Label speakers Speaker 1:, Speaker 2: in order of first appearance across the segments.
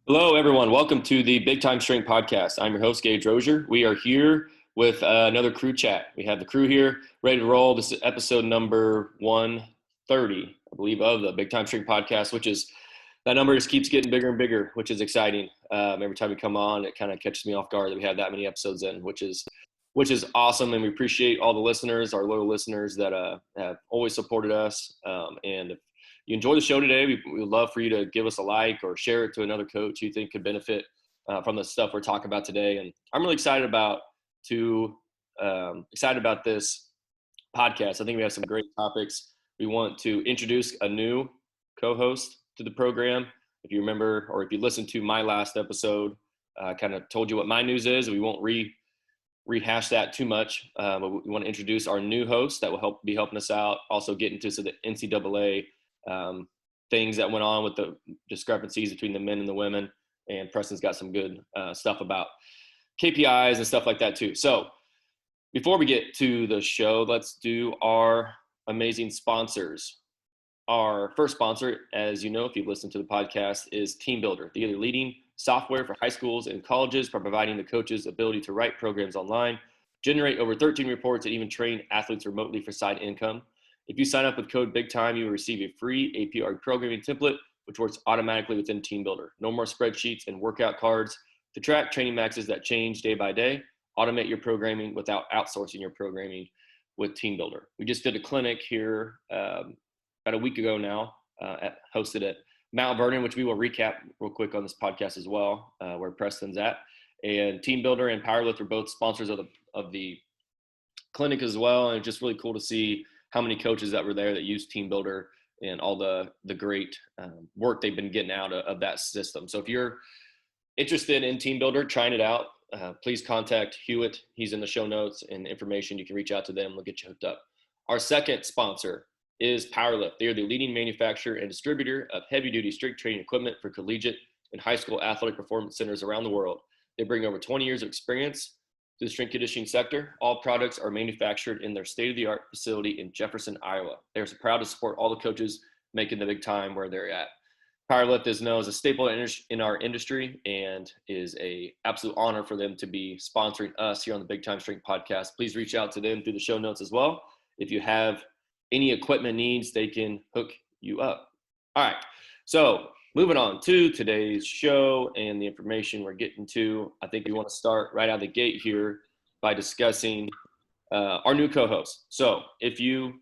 Speaker 1: Hello, everyone. Welcome to the Big Time Strength Podcast. I'm your host, Gage Rozier. We are here with another crew chat. We have the crew here ready to roll. This is episode number 130, I believe, of the Big Time Strength Podcast, which is that number just keeps getting bigger and bigger, which is exciting. Every time we come on, it kind of catches me off guard that we have that many episodes in, which is awesome. And we appreciate all the listeners, our loyal listeners that have always supported us. And if you enjoy the show today, we would love for you to give us a like or share it to another coach you think could benefit from the stuff we're talking about today. And I'm really excited about this podcast. I think we have some great topics. We want to introduce a new co-host to the program. If you remember, or if you listened to my last episode, I kind of told you what my news is. We won't rehash that too much, but we want to introduce our new host that will be helping us out. Also get into the NCAA things that went on with the discrepancies between the men and the women, and Preston's got some good stuff about KPIs and stuff like that too. So before we get to the show, let's do our amazing sponsors. Our first sponsor, as you know, if you've listened to the podcast, is TeamBuildr, the leading software for high schools and colleges by providing the coaches ability to write programs online, generate over 13 reports, and even train athletes remotely for side income. If you sign up with code BIGTIME, you will receive a free APR programming template, which works automatically within TeamBuildr. No more spreadsheets and workout cards to track training maxes that change day by day. Automate your programming without outsourcing your programming with TeamBuildr. We just did a clinic here about a week ago now, hosted at Mount Vernon, which we will recap real quick on this podcast as well, where Preston's at. And TeamBuildr and Powerlift are both sponsors of the clinic as well. And it's just really cool to see how many coaches that were there that use TeamBuildr and all the great work they've been getting out of that system. So if you're interested in TeamBuildr, trying it out, please contact Hewitt. He's in the show notes and information. You can reach out to them. They'll get you hooked up. Our second sponsor is Powerlift. They are the leading manufacturer and distributor of heavy-duty strength training equipment for collegiate and high school athletic performance centers around the world. They bring over 20 years of experience to the strength conditioning sector. All products are manufactured in their state-of-the-art facility in Jefferson, Iowa. They are so proud to support all the coaches making the big time where they're at. Powerlift is known as a staple in our industry, and is an absolute honor for them to be sponsoring us here on the Big Time Strength Podcast. Please reach out to them through the show notes as well. If you have any equipment needs, they can hook you up. All right, so moving on to today's show and the information we're getting to, I think we want to start right out of the gate here by discussing our new co-host. So if you,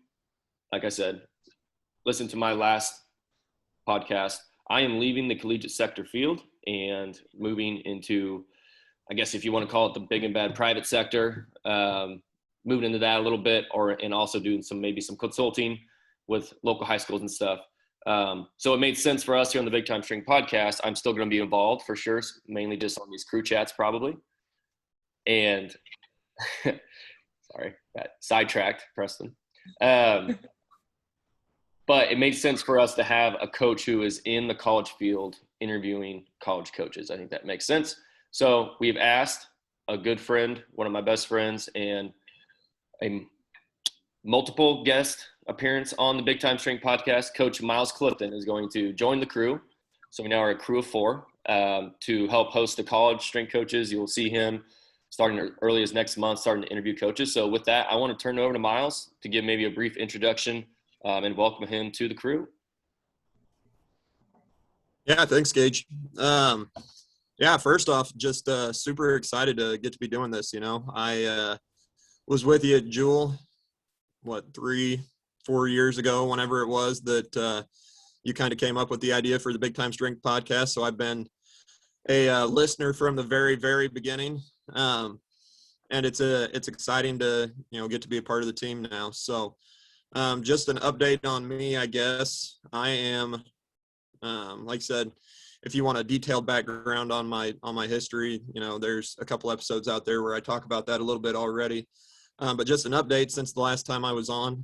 Speaker 1: like I said, listen to my last podcast, I am leaving the collegiate sector field and moving into, I guess if you want to call it the big and bad private sector, moving into that a little bit, and also doing maybe some consulting with local high schools and stuff. So it made sense for us here on the Big Time Strength Podcast. I'm still going to be involved for sure, mainly just on these crew chats probably. And sorry, got sidetracked, Preston. But it made sense for us to have a coach who is in the college field interviewing college coaches. I think that makes sense. So we've asked a good friend, one of my best friends, and a multiple guest appearance on the Big Time Strength Podcast, Coach Miles Clifton is going to join the crew. So we now are a crew of 4 to help host the college strength coaches. You will see him starting early as next month, starting to interview coaches. So with that, I want to turn it over to Miles to give maybe a brief introduction and welcome him to the crew.
Speaker 2: Yeah, thanks, Gage. First off, just super excited to get to be doing this. I was with you at Jewel, 3-4 years ago, whenever it was that you kind of came up with the idea for the Big Time Strength Podcast. So I've been a listener from the very, very beginning. And it's exciting to, get to be a part of the team now. So just an update on me, I guess. I am, like I said, if you want a detailed background on my history, there's a couple episodes out there where I talk about that a little bit already. But just an update since the last time I was on.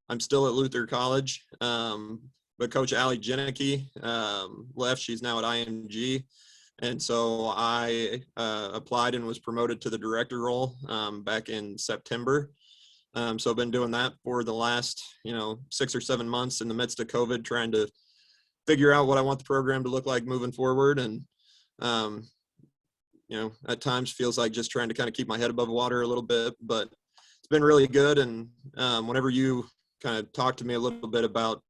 Speaker 2: I'm still at Luther College, but Coach Allie Janicki left. She's now at IMG. And so I applied and was promoted to the director role back in September. So I've been doing that for the last, 6 or 7 months in the midst of COVID, trying to figure out what I want the program to look like moving forward. And, at times feels like just trying to kind of keep my head above water a little bit, but it's been really good. And whenever you kind of talked to me a little bit about,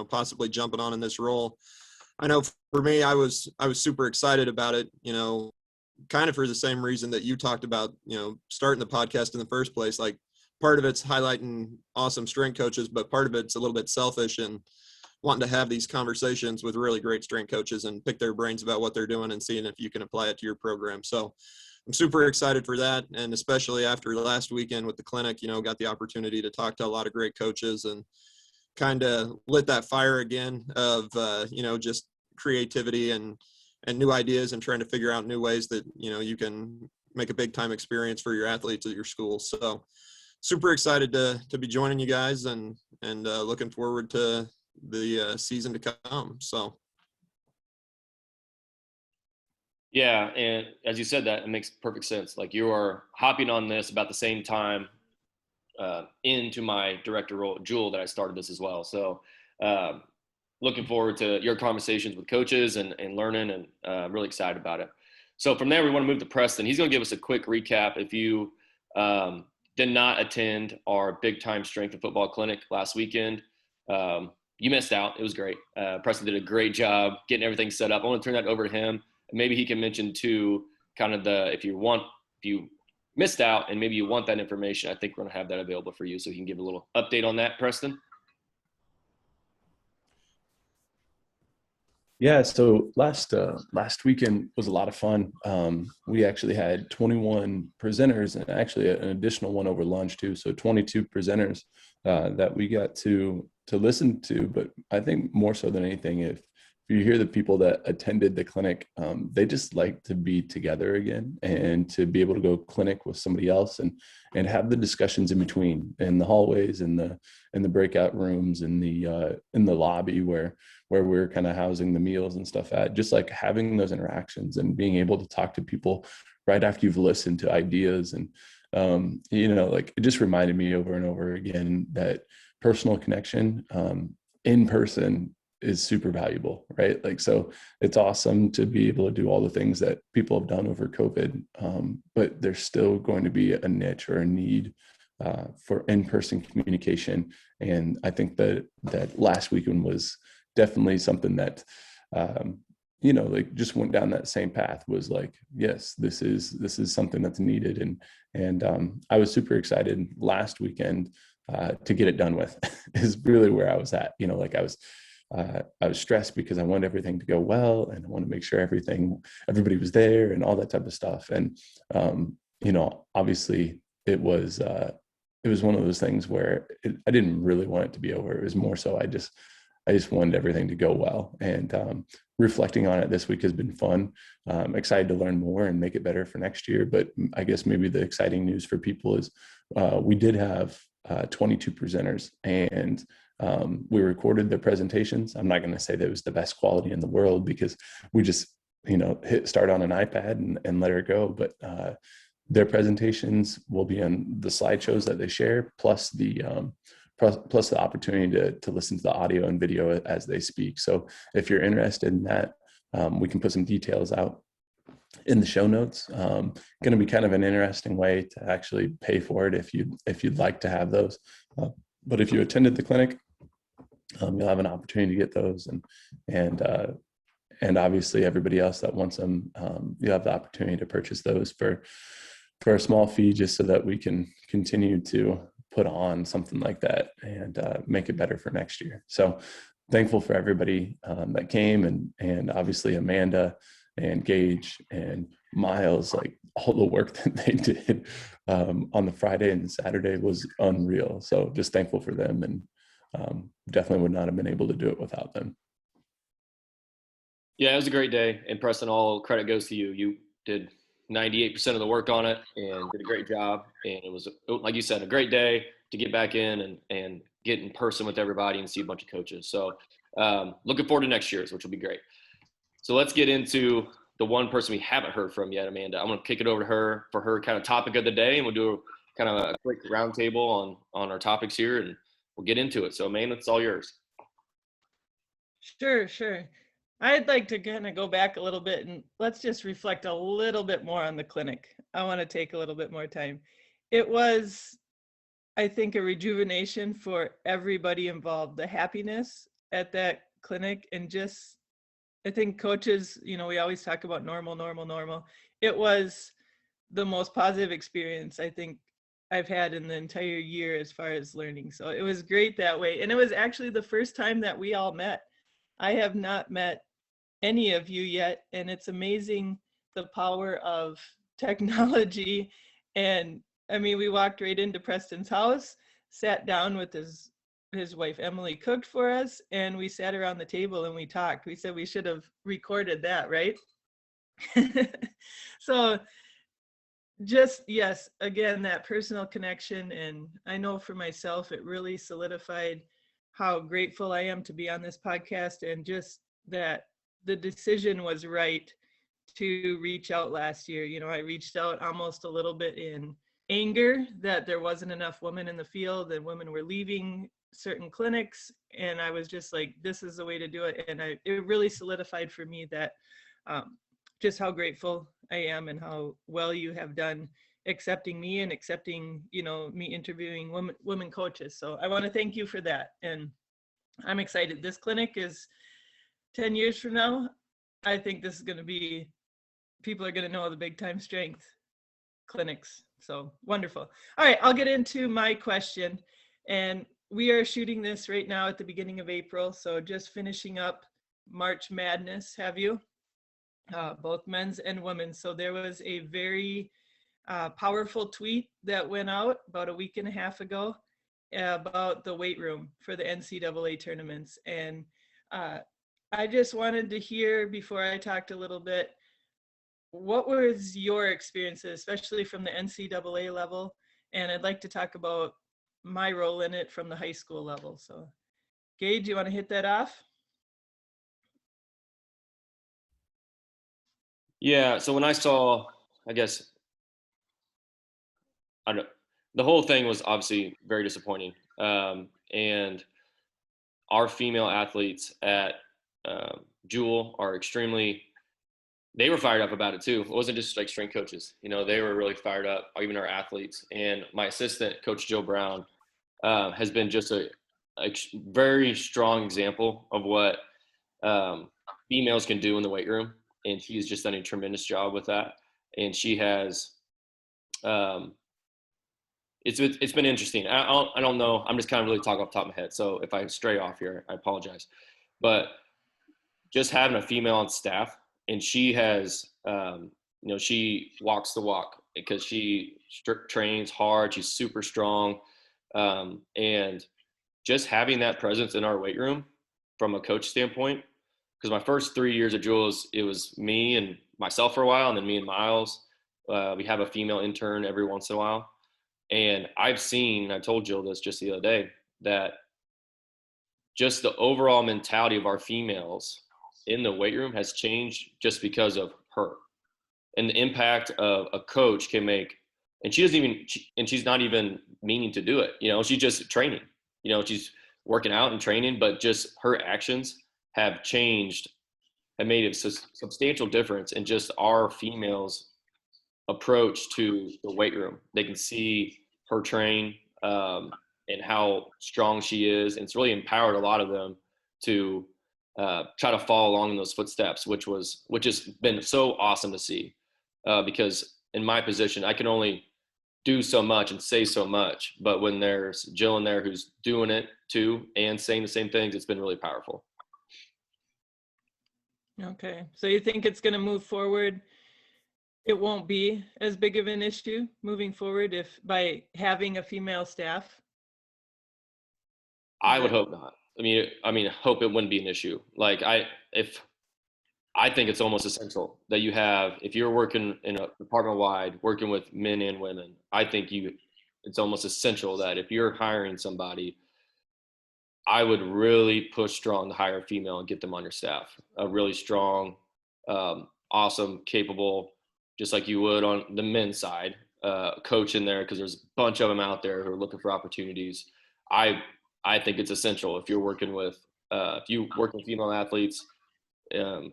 Speaker 2: possibly jumping on in this role, I know for me, I was super excited about it, kind of for the same reason that you talked about, starting the podcast in the first place. Like, part of it's highlighting awesome strength coaches, but part of it's a little bit selfish and wanting to have these conversations with really great strength coaches and pick their brains about what they're doing and seeing if you can apply it to your program. So I'm super excited for that. And especially after last weekend with the clinic, got the opportunity to talk to a lot of great coaches and kind of lit that fire again of, just creativity and new ideas and trying to figure out new ways that, you can make a big time experience for your athletes at your school. So super excited to be joining you guys and looking forward to the season to come. So.
Speaker 1: Yeah, and as you said that, it makes perfect sense. Like, you are hopping on this about the same time into my director role at Jewel that I started this as well. So looking forward to your conversations with coaches and learning, and I'm really excited about it. So from there, we want to move to Preston. He's going to give us a quick recap. If you did not attend our big time strength and football clinic last weekend, you missed out. It was great. Preston did a great job getting everything set up. I want to turn that over to him. Maybe he can mention too, kind of if you missed out and maybe you want that information, I think we're going to have that available for you. So he can give a little update on that, Preston.
Speaker 3: Yeah, so last weekend was a lot of fun. We actually had 21 presenters and actually an additional one over lunch too. So 22 presenters that we got to listen to. But I think more so than anything, if you hear the people that attended the clinic, they just like to be together again and to be able to go clinic with somebody else and have the discussions in between, in the hallways, in the breakout rooms, in the lobby where we're kind of housing the meals and stuff at, just like having those interactions and being able to talk to people right after you've listened to ideas. And like, it just reminded me over and over again that personal connection in person is super valuable, right? Like, so it's awesome to be able to do all the things that people have done over COVID, but there's still going to be a niche or a need for in-person communication. And I think that last weekend was definitely something that, like, just went down that same path, was like, yes, this is something that's needed. And I was super excited last weekend to get it done with is really where I was at. I was stressed because I wanted everything to go well, and I wanted to make sure everybody was there and all that type of stuff. And, obviously it was one of those things where I didn't really want it to be over. It was more so I just wanted everything to go well. And reflecting on it this week has been fun. Excited to learn more and make it better for next year. But I guess maybe the exciting news for people is we did have 22 presenters, and we recorded their presentations. I'm not going to say that it was the best quality in the world, because we just, hit start on an iPad and let her go. But their presentations will be on the slideshows that they share, plus the opportunity to listen to the audio and video as they speak. So if you're interested in that, we can put some details out in the show notes. Going to be kind of an interesting way to actually pay for it if you'd like to have those. But if you attended the clinic, you'll have an opportunity to get those, and obviously everybody else that wants them, you have the opportunity to purchase those for a small fee, just so that we can continue to put on something like that and make it better for next year. So thankful for everybody that came, and obviously Amanda and Gage and Miles, like, all the work that they did on the Friday and the Saturday was unreal. So just thankful for them, and definitely would not have been able to do it without them.
Speaker 1: Yeah, it was a great day. And Preston, all credit goes to you. You did 98% of the work on it and did a great job. And it was, like you said, a great day to get back in and get in person with everybody and see a bunch of coaches. So looking forward to next year's, which will be great. So let's get into the one person we haven't heard from yet, Amanda. I'm going to kick it over to her for her kind of topic of the day, and we'll do kind of a quick roundtable on our topics here, and we'll get into it. So, Amanda, it's all yours.
Speaker 4: Sure. I'd like to kind of go back a little bit and let's just reflect a little bit more on the clinic. I want to take a little bit more time. It was, I think, a rejuvenation for everybody involved. The happiness at that clinic, and just, I think coaches, we always talk about normal. It was the most positive experience I think I've had in the entire year as far as learning. So it was great that way. And it was actually the first time that we all met. I have not met any of you yet, and it's amazing the power of technology. And I mean, we walked right into Preston's house, sat down with his wife Emily, cooked for us, and we sat around the table and we talked. We said we should have recorded that, right? So just, yes, again, that personal connection. And I know for myself, it really solidified how grateful I am to be on this podcast, and just that the decision was right to reach out last year. I reached out almost a little bit in anger that there wasn't enough women in the field and women were leaving certain clinics. And I was just like, this is the way to do it. And it really solidified for me that just how grateful I am and how well you have done accepting me and accepting, me interviewing women coaches. So I want to thank you for that. And I'm excited. This clinic is 10 years from now. I think this is going to be, people are going to know the big time strength clinics. So wonderful. All right, I'll get into my question. And we are shooting this right now at the beginning of April. So just finishing up March Madness, have you? Both men's and women's. So there was a very powerful tweet that went out about a week and a half ago about the weight room for the NCAA tournaments. And I just wanted to hear, before I talked a little bit, what was your experiences, especially from the NCAA level? And I'd like to talk about my role in it from the high school level. So Gage, you want to hit that off?
Speaker 1: Yeah, so when I saw, I guess, the whole thing was obviously very disappointing. And our female athletes at Jewel are they were fired up about it too. It wasn't just like strength coaches, they were really fired up, even our athletes. And my assistant, Coach Joe Brown, has been just a very strong example of what females can do in the weight room. And he's just done a tremendous job with that. And she has, it's been interesting. I don't know. I'm just kind of really talking off the top of my head. So if I stray off here, I apologize. But just having a female on staff, and she has, she walks the walk because she trains hard. She's super strong. And just having that presence in our weight room from a coach standpoint, because my first 3 years at Jules, it was me and myself for a while, and then me and Miles. We have a female intern every once in a while. And I told Jill this just the other day, that just the overall mentality of our females in the weight room has changed just because of her. And the impact of a coach can make, and she's not even meaning to do it. She's just training, she's working out and training, but just her actions have changed and made a substantial difference in just our females' approach to the weight room. They can see her train and how strong she is. And it's really empowered a lot of them to try to follow along in those footsteps, which has been so awesome to see. Because in my position, I can only do so much and say so much, but when there's Jill in there who's doing it too and saying the same things, it's been really powerful.
Speaker 4: Okay, so you think it's going to move forward? It won't be as big of an issue moving forward if by having a female staff?
Speaker 1: I would hope not. Hope it wouldn't be an issue. I think it's almost essential that you have, if you're working in a department wide, working with men and women, I think it's almost essential that if you're hiring somebody, I would really push strong to hire a female and get them on your staff. A really strong, awesome, capable, just like you would on the men's side, coach in there, because there's a bunch of them out there who are looking for opportunities. I think it's essential if you're working with if you work with female athletes, it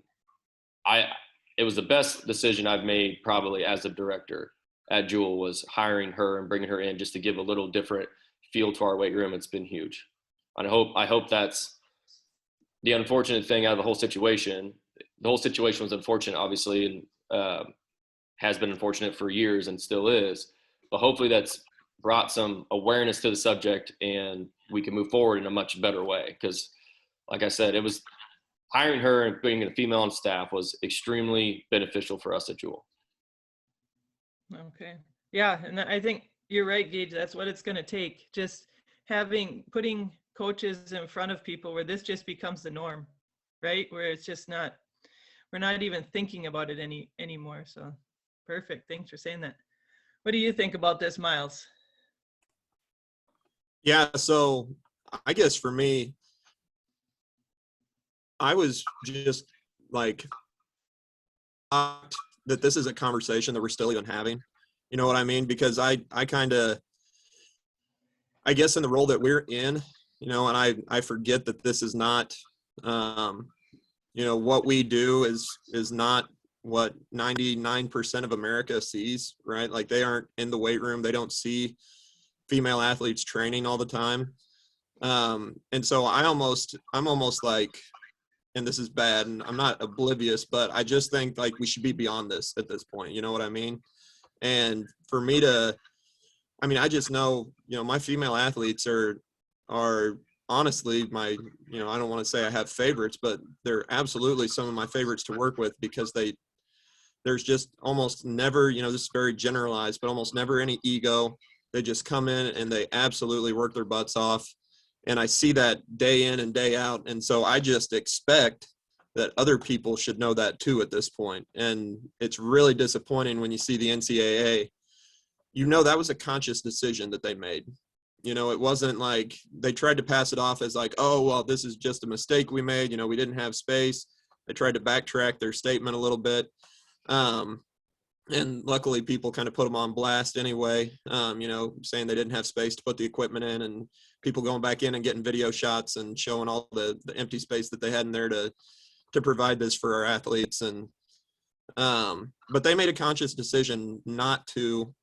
Speaker 1: was the best decision I've made probably as a director at Jewel, was hiring her and bringing her in just to give a little different feel to our weight room. It's been huge. And I hope that's the unfortunate thing out of the whole situation. The whole situation was unfortunate, obviously, and has been unfortunate for years and still is. But hopefully that's brought some awareness to the subject and we can move forward in a much better way. Because, like I said, it was hiring her and bringing a female on staff was extremely beneficial for us at Jewel.
Speaker 4: Okay. Yeah. And I think you're right, Gage. That's what it's going to take. Just putting coaches in front of people where this just becomes the norm, right? Where it's just not, we're not even thinking about it anymore. So perfect. Thanks for saying that. What do you think about this, Miles?
Speaker 2: Yeah, so I guess for me, I was just like shocked that this is a conversation that we're still even having. You know what I mean? Because I kind of, I guess in the role that we're in, you know, and I forget that this is not, you know, what we do is not what 99% of America sees, right? Like they aren't in the weight room. They don't see female athletes training all the time. And so I'm almost like, and this is bad and I'm not oblivious, but I just think like we should be beyond this at this point. You know what I mean? And for me to, I mean, I just know, you know, my female athletes are honestly my, you know, I don't want to say I have favorites, but they're absolutely some of my favorites to work with because there's just almost never, you know, this is very generalized, but almost never any ego. They just come in and they absolutely work their butts off. And I see that day in and day out. And so I just expect that other people should know that too at this point. And it's really disappointing when you see the NCAA, you know, that was a conscious decision that they made. You know, it wasn't like they tried to pass it off as like, oh, well, this is just a mistake we made. You know, we didn't have space. They tried to backtrack their statement a little bit. And luckily people kind of put them on blast anyway, you know, saying they didn't have space to put the equipment in and people going back in and getting video shots and showing all the empty space that they had in there to provide this for our athletes. And, but they made a conscious decision not to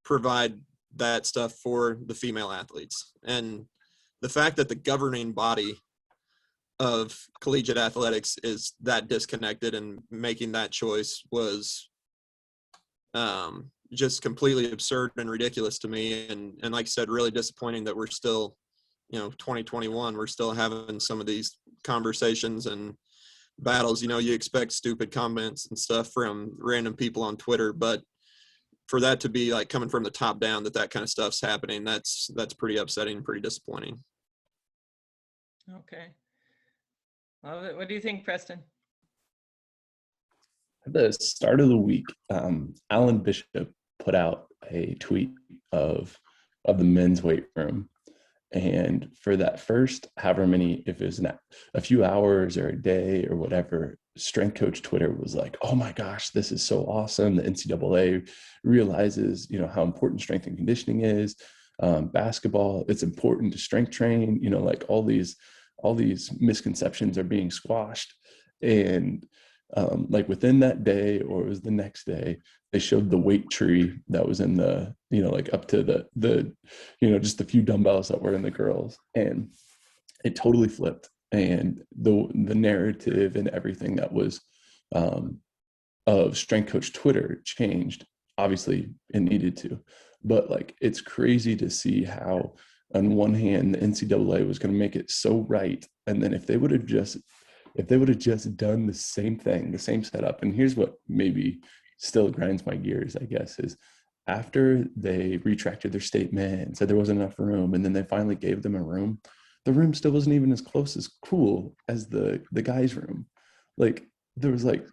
Speaker 2: provide that stuff for the female athletes. And the fact that the governing body of collegiate athletics is that disconnected and making that choice was just completely absurd and ridiculous to me. And like I said, really disappointing that we're still, you know, 2021, we're still having some of these conversations and battles. You know, you expect stupid comments and stuff from random people on Twitter, but for that to be like coming from the top down, that kind of stuff's happening, that's pretty upsetting, pretty disappointing.
Speaker 4: Okay. Love it. What do you think, Preston?
Speaker 3: At the start of the week, Alan Bishop put out a tweet of the men's weight room. And for that first, however many, if it was a few hours or a day or whatever, Strength Coach Twitter was like, oh my gosh, this is so awesome. The NCAA realizes, you know, how important strength and conditioning is. Basketball, it's important to strength train, you know, like all these misconceptions are being squashed. And like within that day, or it was the next day, they showed the weight tree that was in the, you know, like up to the you know, just a few dumbbells that were in the girls, and it totally flipped. And the narrative and everything that was of Strength Coach Twitter changed. Obviously it needed to, but like, it's crazy to see how on one hand, the NCAA was going to make it so right. And then if they would have just done the same thing, the same setup. And here's what maybe still grinds my gears, I guess, is after they retracted their statement and said there wasn't enough room, and then they finally gave them a room, the room still wasn't even as close as cool as the guys' room. Like there was like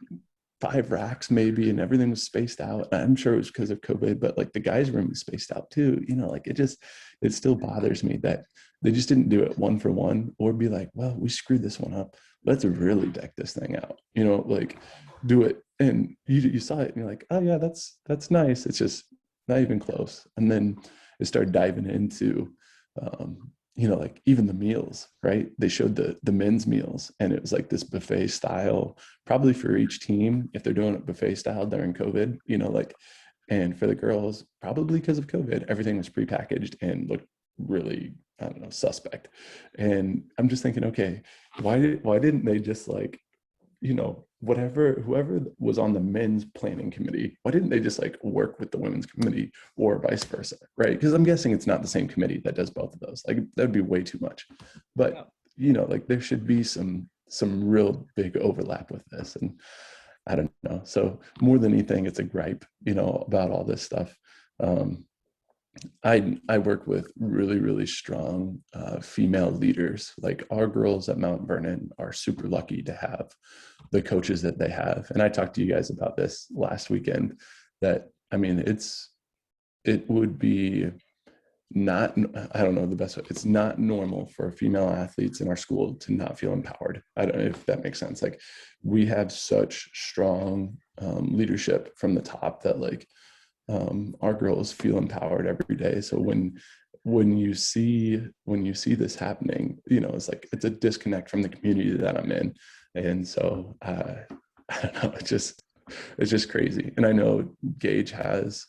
Speaker 3: 5 racks maybe, and everything was spaced out. I'm sure it was because of COVID, but like the guys' room was spaced out too. You know, like it still bothers me that they just didn't do it one for one, or be like, well, we screwed this one up. Let's really deck this thing out. You know, like do it. And you saw it and you're like, oh yeah, that's nice. It's just not even close. And then it started diving into like even the meals, right? They showed the men's meals, and it was like this buffet style, probably for each team, if they're doing it buffet style during COVID, like, and for the girls, probably because of COVID, everything was prepackaged and looked really, I don't know, suspect. And I'm just thinking, okay, why didn't they just like, whoever was on the men's planning committee, why didn't they just like work with the women's committee or vice versa, right? Because I'm guessing it's not the same committee that does both of those. Like that would be way too much. But like there should be some real big overlap with this, and I don't know. So more than anything, it's a gripe, about all this stuff. I work with really, really strong female leaders. Like our girls at Mount Vernon are super lucky to have the coaches that they have. And I talked to you guys about this last weekend, that, I mean, it would be not, I don't know the best way. It's not normal for female athletes in our school to not feel empowered. I don't know if that makes sense. Like we have such strong leadership from the top that like, our girls feel empowered every day. So when you see this happening, it's like it's a disconnect from the community that I'm in. And so I don't know, it's just crazy. And I know Gage has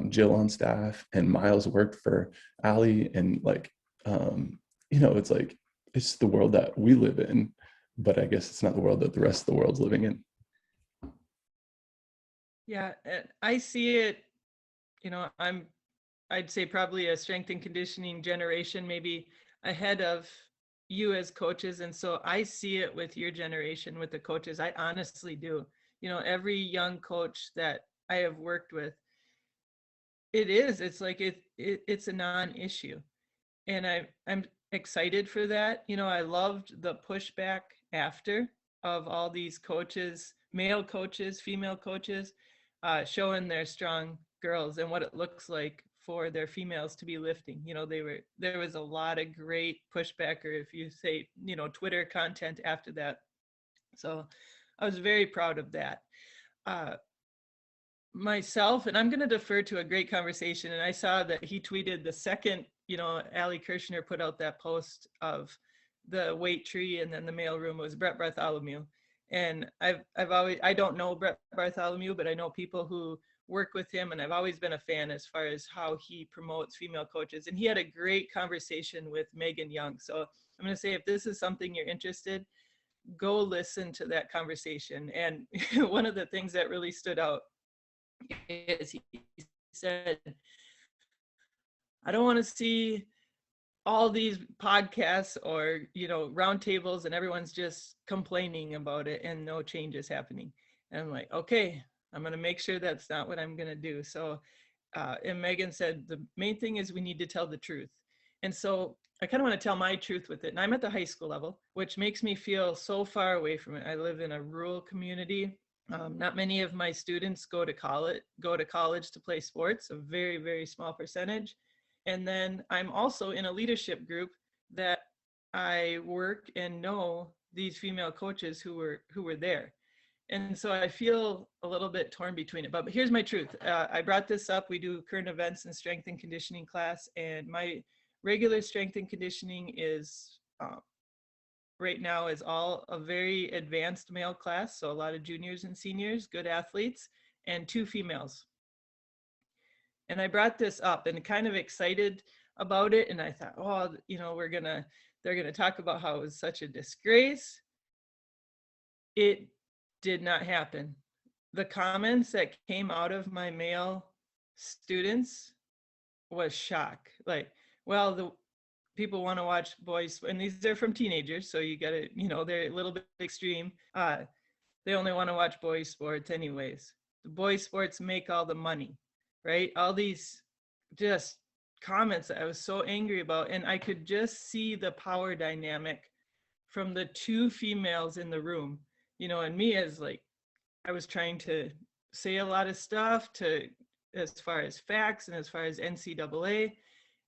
Speaker 3: Jill on staff, and Miles worked for Allie, and like it's like it's the world that we live in, but I guess it's not the world that the rest of the world's living in.
Speaker 4: Yeah, I see it. I'd say probably a strength and conditioning generation, maybe ahead of you as coaches. And so I see it with your generation, with the coaches. I honestly do. Every young coach that I have worked with, it's like it's a non-issue. And I'm excited for that. I loved the pushback after of all these coaches, male coaches, female coaches, showing their strong girls and what it looks like for their females to be lifting. There was a lot of great pushback, or if you say, Twitter content after that. So I was very proud of that. Myself, and I'm going to defer to a great conversation. And I saw that he tweeted the second, Allie Kirshner put out that post of the weight tree, and then the mail room was Brett Bartholomew. And I don't know Brett Bartholomew, but I know people who work with him, and I've always been a fan as far as how he promotes female coaches. And he had a great conversation with Megan Young. So I'm going to say, if this is something you're interested, go listen to that conversation. And one of the things that really stood out is he said, I don't want to see all these podcasts or roundtables and everyone's just complaining about it and no change is happening. And I'm like, okay, I'm going to make sure that's not what I'm going to do. So and Megan said the main thing is we need to tell the truth. And so I kind of want to tell my truth with it. And I'm at the high school level, which makes me feel so far away from it. I live in a rural community. Not many of my students go to college to play sports, a very, very small percentage. And then I'm also in a leadership group that I work and know these female coaches who were there. And so I feel a little bit torn between it. But here's my truth. I brought this up. We do current events and strength and conditioning class. And my regular strength and conditioning is right now is all a very advanced male class. So a lot of juniors and seniors, good athletes, and 2 females. And I brought this up and kind of excited about it. And I thought, oh, they're going to talk about how it was such a disgrace. It did not happen. The comments that came out of my male students was shock. Like, well, the people want to watch boys, and these are from teenagers, so you gotta, they're a little bit extreme. They only want to watch boys sports anyways. The boys sports make all the money, right? All these just comments that I was so angry about, and I could just see the power dynamic from the 2 females in the room, and me as like, I was trying to say a lot of stuff as far as facts and as far as NCAA.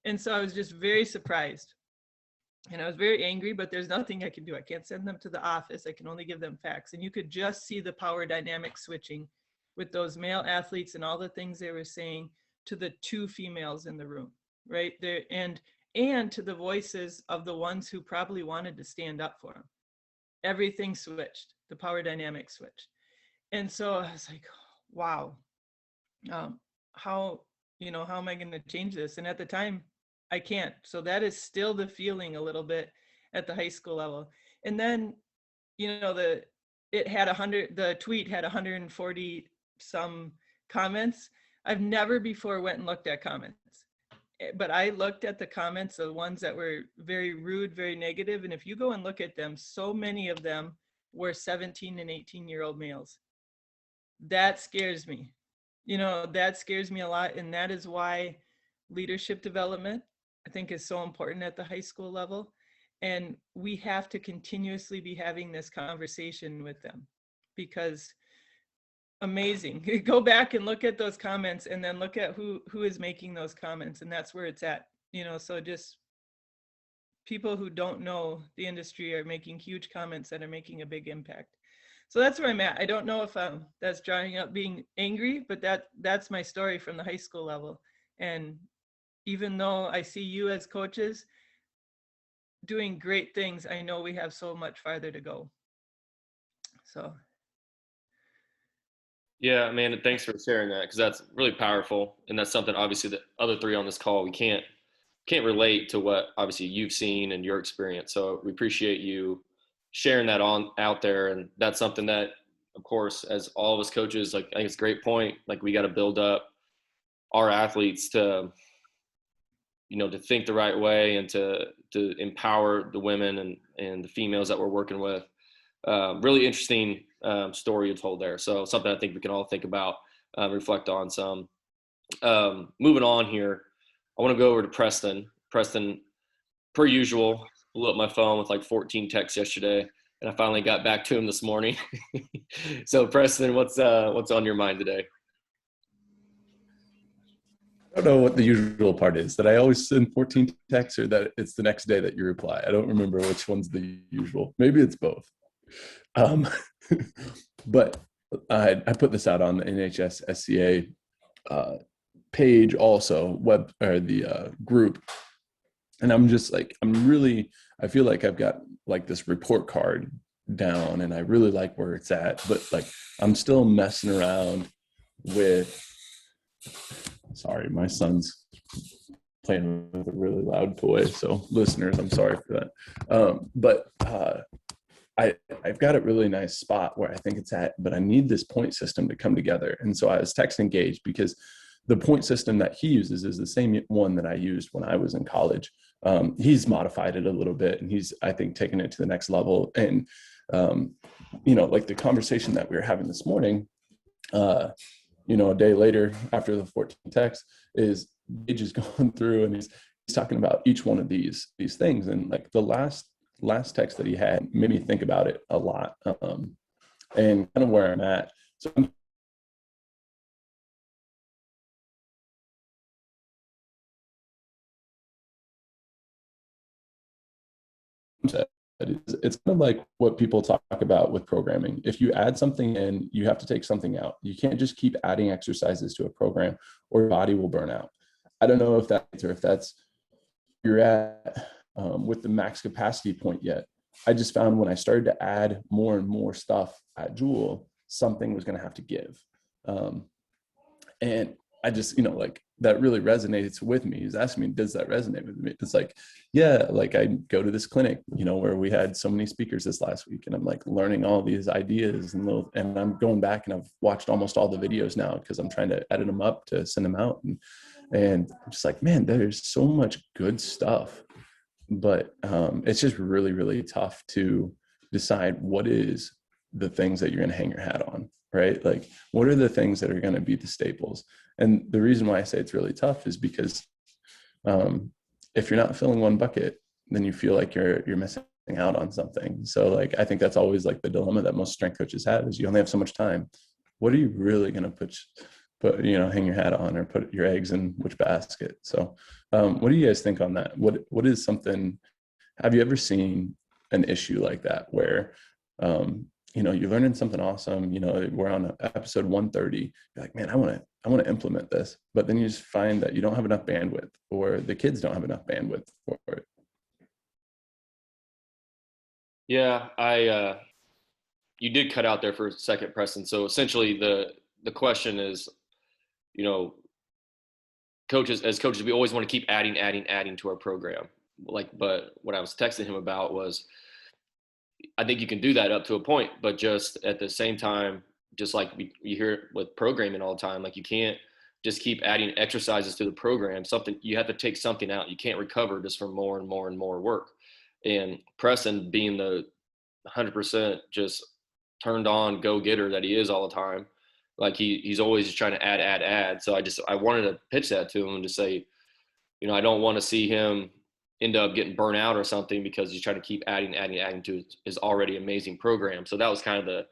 Speaker 4: And so I was just very surprised. And I was very angry, but there's nothing I can do. I can't send them to the office. I can only give them facts. And you could just see the power dynamic switching with those male athletes and all the things they were saying to the 2 females in the room, right there. And and to the voices of the ones who probably wanted to stand up for him. Everything switched. The power dynamic switched. And so I was like, wow, how am I going to change this? And at the time, I can't. So that is still the feeling a little bit at the high school level. And then, the tweet had 140 some comments. I've never before went and looked at comments, but I looked at the comments, the ones that were very rude, very negative. And if you go and look at them, so many of them were 17 and 18-year-old males. That scares me. That scares me a lot. And that is why leadership development, I think, is so important at the high school level. And we have to continuously be having this conversation with them, because amazing. Go back and look at those comments, and then look at who is making those comments, and that's where it's at. So just people who don't know the industry are making huge comments that are making a big impact. So that's where I'm at. I don't know if that's drawing up being angry, but that's my story from the high school level. And even though I see you as coaches doing great things, I know we have so much farther to go. So.
Speaker 1: Yeah, man, thanks for sharing that, because that's really powerful. And that's something, obviously, the other three on this call, we can't relate to what obviously you've seen and your experience. So we appreciate you sharing that out there. And that's something that, of course, as all of us coaches, like, I think it's a great point. Like, we got to build up our athletes to, to think the right way, and to empower the women and the females that we're working with. Really interesting story you told there. So something I think we can all think about, reflect on some. Moving on here, I want to go over to Preston. Preston, per usual, blew up my phone with like 14 texts yesterday, and I finally got back to him this morning. So Preston, what's on your mind today?
Speaker 3: I don't know what the usual part is, that I always send 14 texts, or that it's the next day that you reply. I don't remember which one's the usual. Maybe it's both. But I put this out on the NHS SCA page, also the group, and I'm just like, I feel like I've got like this report card down, and I really like where it's at, but like I'm still messing around with. Sorry, my son's playing with a really loud toy, so listeners, I'm sorry for that. But I've got a really nice spot where I think it's at, but I need this point system to come together. And so I was texting Gage, because the point system that he uses is the same one that I used when I was in college. He's modified it a little bit, and he's, I think, taken it to the next level. And, like the conversation that we were having this morning, a day later after the 14 texts, is Gage is going through and he's talking about each one of these things. And like the last text that he had made me think about it a lot, and kind of where I'm at. So it's kind of like what people talk about with programming. If you add something in, you have to take something out. You can't just keep adding exercises to a program, or your body will burn out. I don't know if that's you're at with the max capacity point yet. I just found when I started to add more and more stuff at Jewel, something was going to have to give. And I just, like that really resonates with me. He's asking me, does that resonate with me? It's like, yeah, like I go to this clinic, where we had so many speakers this last week, and I'm like learning all these ideas, and I'm going back and I've watched almost all the videos now, because I'm trying to edit them up to send them out. And I'm just like, man, there's so much good stuff, but it's just really, really tough to decide what is the things that you're going to hang your hat on, right? Like, what are the things that are going to be the staples? And the reason why I say it's really tough is because if you're not filling one bucket, then you feel like you're missing out on something. So like, I think that's always like the dilemma that most strength coaches have, is you only have so much time. What are you really going to put, hang your hat on, or put your eggs in which basket? So what do you guys think on that? What is something, have you ever seen an issue like that where you're learning something awesome. We're on episode 130. You're like, man, I want to implement this. But then you just find that you don't have enough bandwidth, or the kids don't have enough bandwidth for it.
Speaker 1: Yeah, you did cut out there for a second, Preston. So essentially the question is, coaches, we always want to keep adding to our program. But what I was texting him about was, I think you can do that up to a point, but just at the same time, just like you hear it with programming all the time, like you can't just keep adding exercises to the program. You have to take something out. You can't recover just from more and more and more work. And Preston, being the 100% just turned on go-getter that he is all the time, like he's always just trying to add. So I wanted to pitch that to him and to say, I don't want to see him end up getting burnt out or something because he's trying to keep adding to his already amazing program. So that was kind of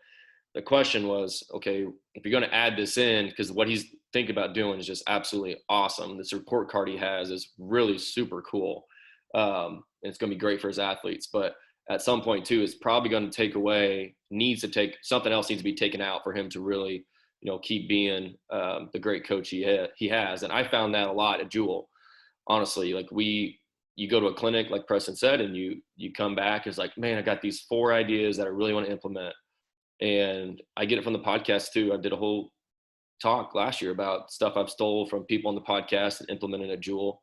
Speaker 1: the question was, okay, if you're going to add this in, because what he's thinking about doing is just absolutely awesome. This report card he has is really super cool. And it's going to be great for his athletes. But at some point too, it's probably going to something else needs to be taken out for him to really, keep being the great coach he has. And I found that a lot at Jewel. Honestly, like you go to a clinic, like Preston said, and you come back, it's like, man, I got these 4 ideas that I really want to implement. And I get it from the podcast too. I did a whole talk last year about stuff I've stole from people on the podcast and implemented at Jewel.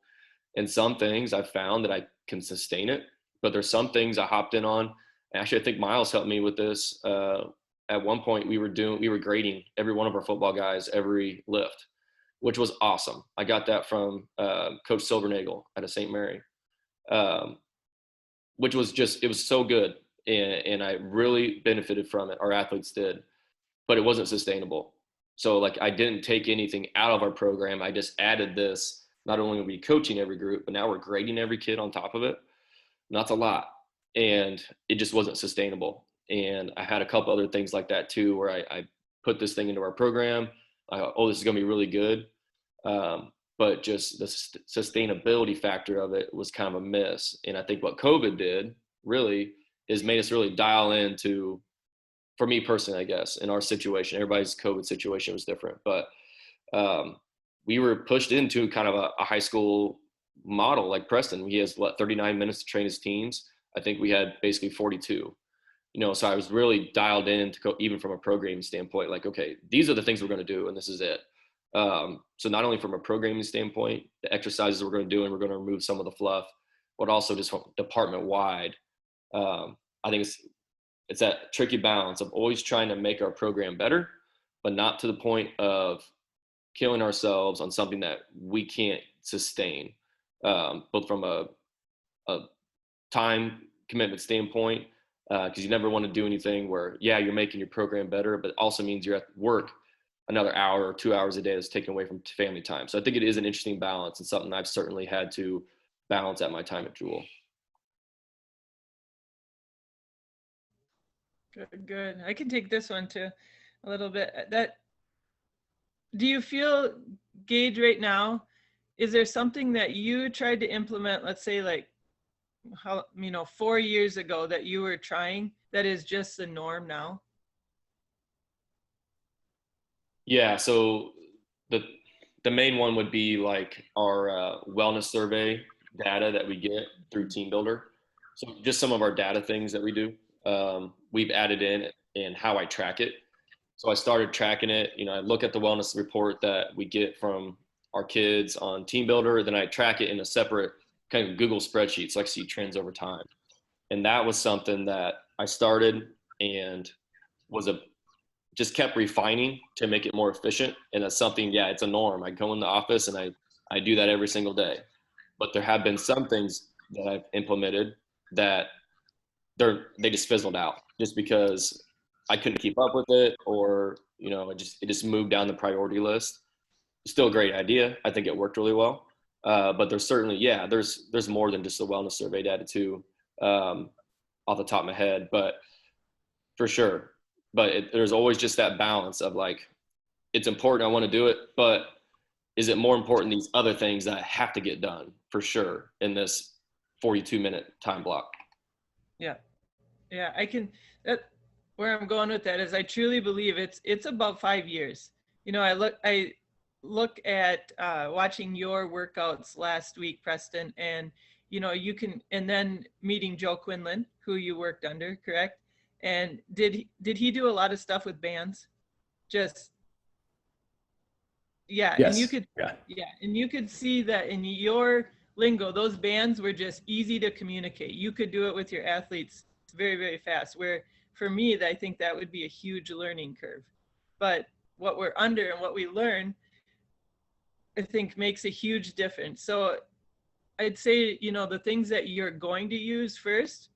Speaker 1: And some things I've found that I can sustain it, but there's some things I hopped in on. Actually, I think Miles helped me with this. At one point we were grading every one of our football guys, every lift, which was awesome. I got that from Coach Silvernagel at a St. Mary. Which was it was so good. And I really benefited from it. Our athletes did, but it wasn't sustainable. So like I didn't take anything out of our program. I just added this. Not only are we coaching every group, but now we're grading every kid on top of it. And that's a lot. And it just wasn't sustainable. And I had a couple other things like that too, where I put this thing into our program. I thought, this is going to be really good. But just the sustainability factor of it was kind of a miss. And I think what COVID did really is made us really dial into, for me personally, I guess, in our situation, everybody's COVID situation was different, but we were pushed into kind of a high school model like Preston. He has 39 minutes to train his teams. I think we had basically 42. So I was really dialed in to go, even from a programming standpoint, like, okay, these are the things we're going to do, and this is it. So not only from a programming standpoint, the exercises we're going to do, and we're going to remove some of the fluff, but also just department wide. I think it's that tricky balance of always trying to make our program better, but not to the point of killing ourselves on something that we can't sustain, both from a time commitment standpoint, because you never want to do anything where, you're making your program better, but it also means you're at work another hour or 2 hours a day that's taken away from family time. So I think it is an interesting balance and something I've certainly had to balance at my time at Jewel.
Speaker 4: Good. I can take this one too a little bit. Do you feel, Gage, right now, is there something that you tried to implement, let's say like 4 years ago that you were trying that is just the norm now?
Speaker 1: Yeah, so the main one would be like our wellness survey data that we get through Team Builder. So just some of our data things that we do, we've added in how I track it. So I started tracking it. I look at the wellness report that we get from our kids on Team Builder, then I track it in a separate kind of Google spreadsheet so I can see trends over time. And that was something that I started and just kept refining to make it more efficient. And that's something, it's a norm. I go in the office and I do that every single day. But there have been some things that I've implemented that they just fizzled out just because I couldn't keep up with it, or, it just moved down the priority list. Still a great idea. I think it worked really well. But there's certainly, there's more than just the wellness survey data too, off the top of my head, but for sure. But there's always just that balance of like, it's important, I want to do it, but is it more important these other things that I have to get done for sure in this 42-minute time block?
Speaker 4: Yeah, I can. where I'm going with that is I truly believe it's about 5 years. You know, I look at watching your workouts last week, Preston, and you know, you can, and then meeting Joe Quinlan, who you worked under, correct? And did he do a lot of stuff with bands? Just yeah, and you
Speaker 3: Yes.
Speaker 4: could
Speaker 3: Yeah.
Speaker 4: and you could see that in your lingo, those bands were just easy to communicate. You could do it with your athletes very, very fast. Where for me, I think that would be a huge learning curve. But what we're under and what we learn, I think makes a huge difference. So I'd say, you know, the things that you're going to use first,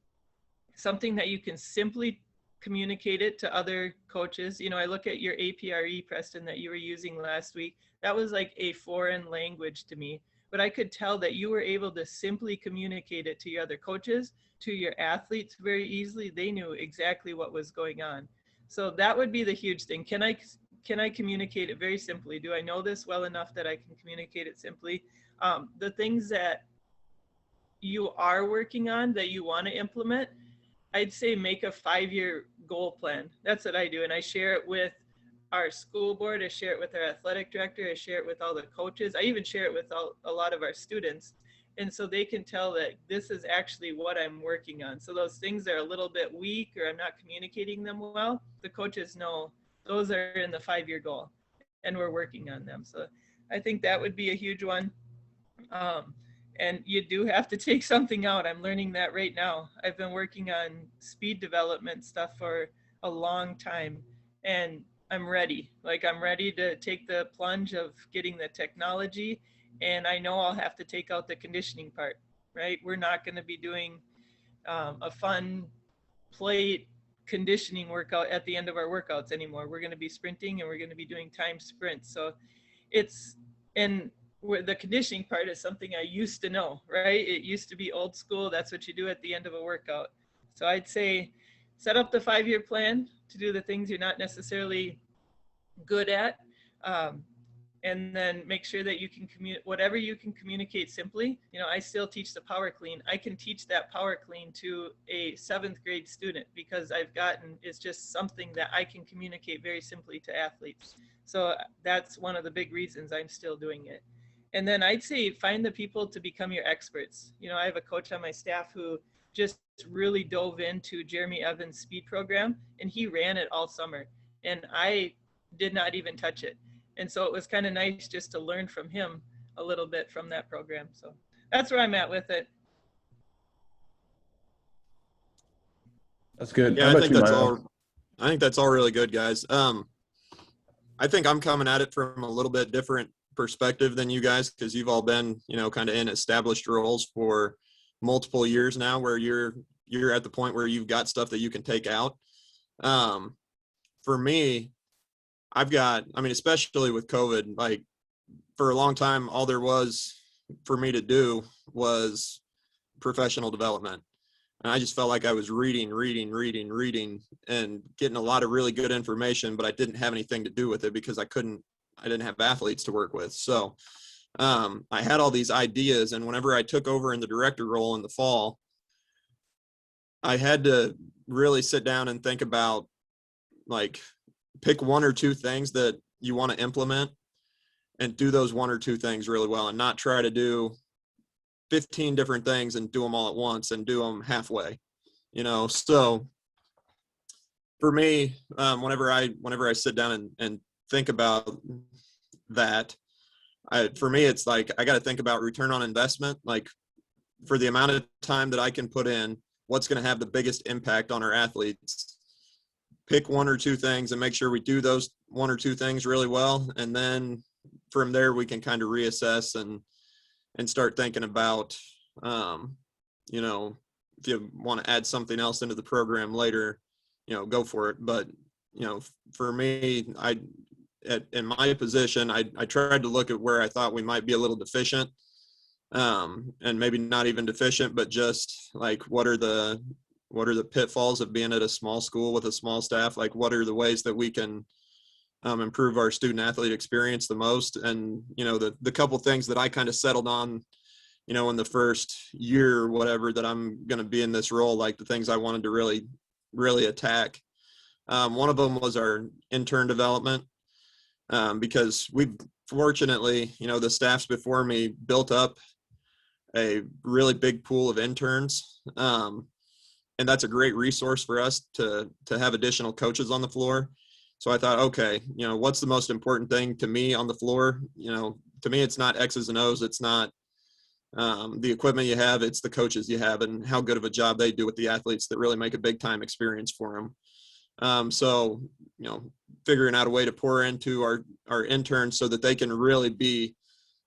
Speaker 4: something that you can simply communicate it to other coaches. You know, I look at your APRE, Preston, that you were using last week. That was like a foreign language to me, but I could tell that you were able to simply communicate it to your other coaches, to your athletes very easily. They knew exactly what was going on. So that would be the huge thing. Can I communicate it very simply? Do I know this well enough that I can communicate it simply? The things that you are working on that you want to implement, I'd say make a 5-year goal plan. That's what I do. And I share it with our school board. I share it with our athletic director. I share it with all the coaches. I even share it with a lot of our students. And so they can tell that this is actually what I'm working on. So those things that are a little bit weak or I'm not communicating them well, the coaches know those are in the 5-year goal and we're working on them. So I think that would be a huge one. And you do have to take something out. I'm learning that right now. I've been working on speed development stuff for a long time and I'm ready. Like I'm ready to take the plunge of getting the technology, and I know I'll have to take out the conditioning part, right? We're not going to be doing a fun plate conditioning workout at the end of our workouts anymore. We're going to be sprinting and we're going to be doing time sprints. So it's, and where the conditioning part is something I used to know, right? It used to be old school. That's what you do at the end of a workout. So I'd say set up the 5-year plan to do the things you're not necessarily good at. And then make sure that you can whatever you can communicate simply. You know, I still teach the power clean. I can teach that power clean to a 7th grade student because it's just something that I can communicate very simply to athletes. So that's one of the big reasons I'm still doing it. And then I'd say find the people to become your experts. You know, I have a coach on my staff who just really dove into Jeremy Evans' speed program, and he ran it all summer. And I did not even touch it. And so it was kind of nice just to learn from him a little bit from that program. So that's where I'm at with it.
Speaker 3: That's good.
Speaker 2: Yeah,
Speaker 3: How
Speaker 2: I
Speaker 3: about
Speaker 2: think
Speaker 3: you,
Speaker 2: that's
Speaker 3: Milo?
Speaker 2: all. I think that's all really good, guys. I think I'm coming at it from a little bit different perspective than you guys because you've all been, you know, kind of in established roles for multiple years now, where you're at the point where you've got stuff that you can take out. For me, especially with COVID, like for a long time, all there was for me to do was professional development. And I just felt like I was reading and getting a lot of really good information, but I didn't have anything to do with it because I didn't have athletes to work with. So I had all these ideas, and whenever I took over in the director role in the fall, I had to really sit down and think about, like, pick 1 or 2 things that you want to implement and do those 1 or 2 things really well, and not try to do 15 different things and do them all at once and do them halfway, you know? So for me, whenever I sit down and think about that, for me, it's like, I got to think about return on investment. Like, for the amount of time that I can put in, what's going to have the biggest impact on our athletes. Pick 1 or 2 things and make sure we do those 1 or 2 things really well. And then from there, we can kind of reassess and start thinking about, you know, if you want to add something else into the program later, you know, go for it. But, you know, for me, in my position, I tried to look at where I thought we might be a little deficient, and maybe not even deficient, but just like, what are the pitfalls of being at a small school with a small staff? Like, what are the ways that we can improve our student athlete experience the most? And, you know, the couple things that I kind of settled on, you know, in the first year or whatever that I'm going to be in this role, like the things I wanted to really, really attack One of them was our intern development, because we fortunately, the staffs before me built up a really big pool of interns. And that's a great resource for us to have additional coaches on the floor. So I thought, okay, what's the most important thing to me on the floor? To me, it's not X's and O's. It's not the equipment you have. It's the coaches you have and how good of a job they do with the athletes that really make a big time experience for them. So, figuring out a way to pour into our interns so that they can really be,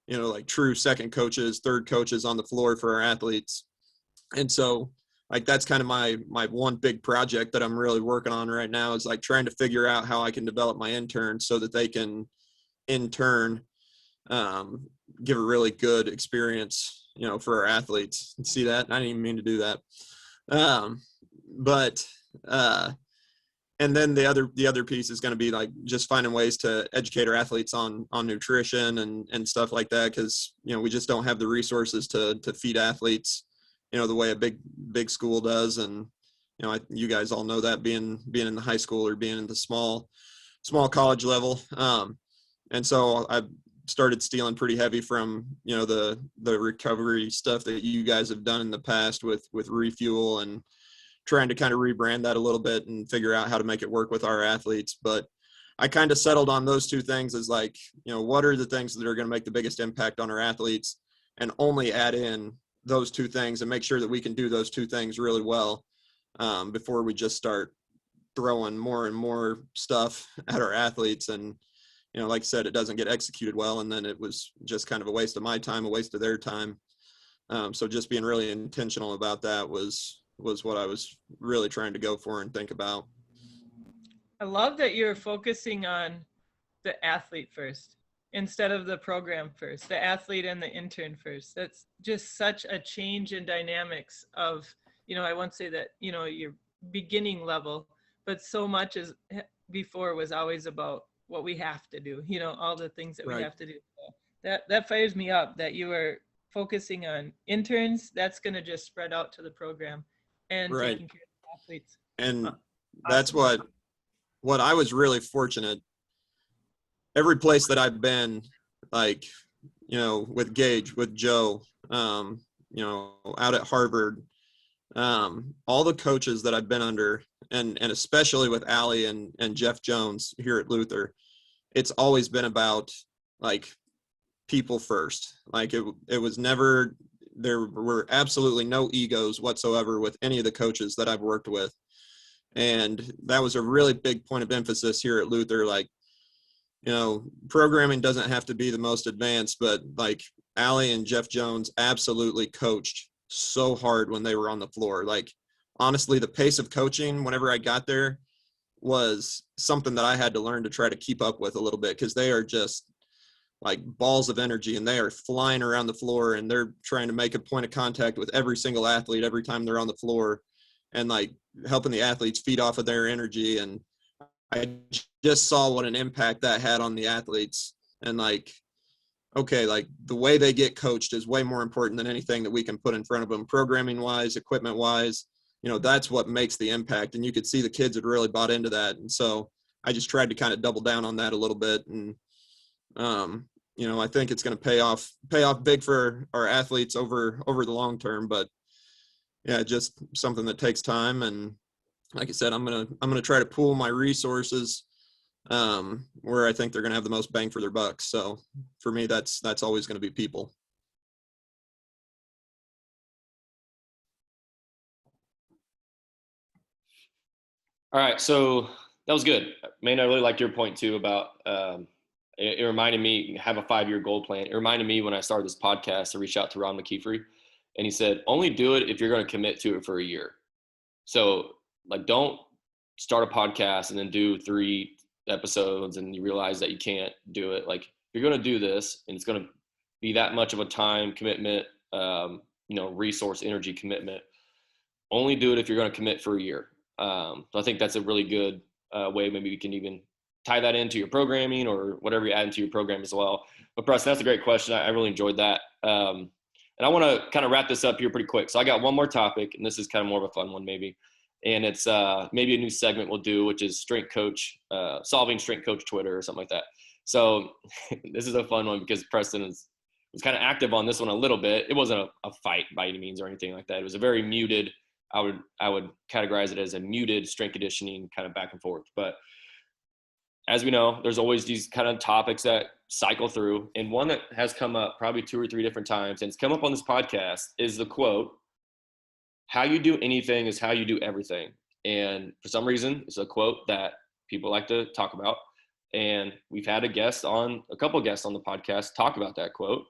Speaker 2: like true second coaches, third coaches on the floor for our athletes. And so, like, that's kind of my one big project that I'm really working on right now, is like trying to figure out how I can develop my interns so that they can in turn give a really good experience, for our athletes. See that? I didn't even mean to do that. And then the other piece is going to be like just finding ways to educate our athletes on nutrition and stuff like that. Cause we just don't have the resources to feed athletes, the way a big school does. And, you guys all know that being in the high school or being in the small college level. And so I started stealing pretty heavy from, the recovery stuff that you guys have done in the past with Refuel, and trying to kind of rebrand that a little bit and figure out how to make it work with our athletes. But I kind of settled on those two things as like, what are the things that are going to make the biggest impact on our athletes, and only add in those two things and make sure that we can do those two things really well before we just start throwing more and more stuff at our athletes. And, like I said, it doesn't get executed well. And then it was just kind of a waste of my time, a waste of their time. So just being really intentional about that was what I was really trying to go for and think about.
Speaker 4: I love that you're focusing on the athlete first instead of the program first, the athlete and the intern first. That's just such a change in dynamics of, I won't say that, your beginning level, but so much as before was always about what we have to do, all the things that we have to do. So that fires me up that you are focusing on interns. That's going to just spread out to the program and taking care of the athletes.
Speaker 2: And that's what I was really fortunate. Every place that I've been, like, with Gage, with Joe, out at Harvard, all the coaches that I've been under, and especially with Allie and Jeff Jones here at Luther, it's always been about like people first. Like it was never, there were absolutely no egos whatsoever with any of the coaches that I've worked with. And that was a really big point of emphasis here at Luther. Like, programming doesn't have to be the most advanced, but like Allie and Jeff Jones absolutely coached so hard when they were on the floor. Like, honestly, the pace of coaching whenever I got there was something that I had to learn to try to keep up with a little bit, because they are just like balls of energy and they are flying around the floor and they're trying to make a point of contact with every single athlete every time they're on the floor, and like helping the athletes feed off of their energy. And I just saw what an impact that had on the athletes. And like, okay, like the way they get coached is way more important than anything that we can put in front of them, programming wise, equipment wise. That's what makes the impact. And you could see the kids had really bought into that. And so I just tried to kind of double down on that a little bit. And, I think it's going to pay off big for our athletes over the long term. But yeah, just something that takes time. And like I said, I'm going to try to pool my resources where I think they're going to have the most bang for their bucks. So for me, that's always going to be people.
Speaker 1: All right, so that was good. Man, I really liked your point too about it reminded me, have a 5-year goal plan. It reminded me when I started this podcast to reach out to Ron McKeefery, and he said, only do it if you're going to commit to it for a year. So like, don't start a podcast and then do 3 episodes and you realize that you can't do it. Like, if you're going to do this and it's going to be that much of a time commitment, resource, energy commitment, only do it if you're going to commit for a year. So I think that's a really good way. Maybe we can even tie that into your programming or whatever you add into your program as well. But Preston, that's a great question. I really enjoyed that. And I want to kind of wrap this up here pretty quick. So I got one more topic, and this is kind of more of a fun one maybe. And it's maybe a new segment we'll do, which is strength coach, solving strength coach Twitter or something like that. So this is a fun one because Preston was kind of active on this one a little bit. It wasn't a fight by any means or anything like that. It was a very muted, I would categorize it as a muted strength conditioning kind of back and forth. But as we know, there's always these kind of topics that cycle through. And one that has come up probably 2 or 3 different times, and it's come up on this podcast, is the quote, "How you do anything is how you do everything." And for some reason, it's a quote that people like to talk about. And we've had a couple guests on the podcast talk about that quote.